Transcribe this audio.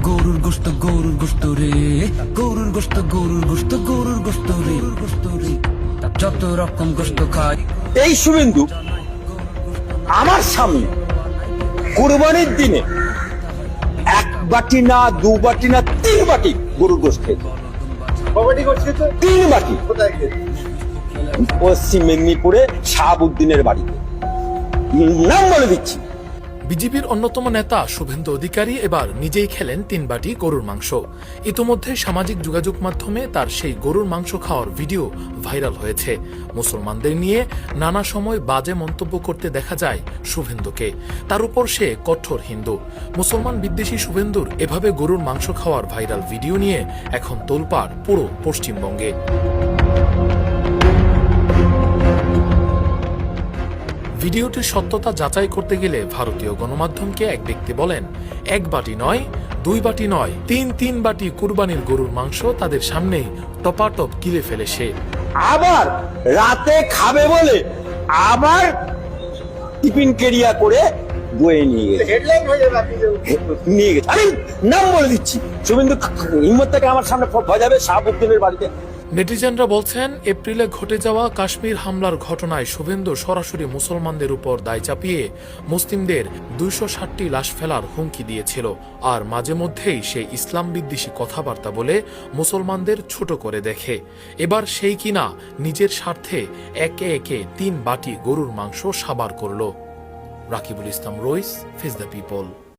গরুর গোশত গরুর গোশত রে, গরুর গোশত গরুর গোশত গরুর গোশত রে, গোশত রে যত রকম গোশত খাই। এই শুভেন্দু আমার সামনে কুরবানির দিনে এক বাটি না, দু বাটি না, 3 বাটি গরুর গোশত খেয়েছে। 3 বাটি। পশ্চিম মেদিনীপুরে শাহাবুদ্দিনের বাড়িতে, নাম বলে দিচ্ছি। বিজেপির অন্যতম নেতা শুভেন্দু অধিকারী এবার নিজেই খেলেন 3 বাটি গরুর মাংস। ইতোমধ্যে সামাজিক যোগাযোগ মাধ্যমে তার সেই গরুর মাংস খাওয়ার ভিডিও ভাইরাল হয়েছে। মুসলমানদের নিয়ে নানা সময় বাজে মন্তব্য করতে দেখা যায় শুভেন্দুকে। তার উপর সে কঠোর হিন্দু। মুসলমান বিদ্বেষী শুভেন্দুর এভাবে গরুর মাংস খাওয়ার ভাইরাল ভিডিও নিয়ে এখন তোলপাড় পুরো পশ্চিমবঙ্গে। ভিডিওটির সত্যতা যাচাই করতে গেলে ভারতীয় গণমাধ্যমকে এক ব্যক্তি বলেন, 1 বাটি নয়, 2 বাটি নয়, 3 বাটি কুরবানির গরুর মাংস তাদের সামনেই টপাটপ গিলে ফেলে সে। আবার রাতে খাবে বলে আবার টিফিন কেরিয়া করে বয়ে নিয়ে গেছে। আমি নাম বলে দিচ্ছি, শুভেন্দু হিম্মত থেকে আমার সামনে বাজাবে শাহাবুদ্দিনের বাড়িতে। নেটিজেনরা বলছেন, এপ্রিলে ঘটে যাওয়া কাশ্মীর হামলার ঘটনায় শুভেন্দু সরাসরি মুসলমানদের উপর দায় চাপিয়ে মুসলিমদের 260টি লাশ ফেলার হুমকি দিয়েছিল। আর মাঝে মধ্যেই সে ইসলাম বিদ্বেষী কথাবার্তা বলে মুসলমানদের ছোট করে দেখে। এবার সেই কিনা নিজের স্বার্থে একে একে 3 বাটি গরুর মাংস সাবার করল। রাকিবুল ইসলাম রইস, ফেস দ্য পিপল।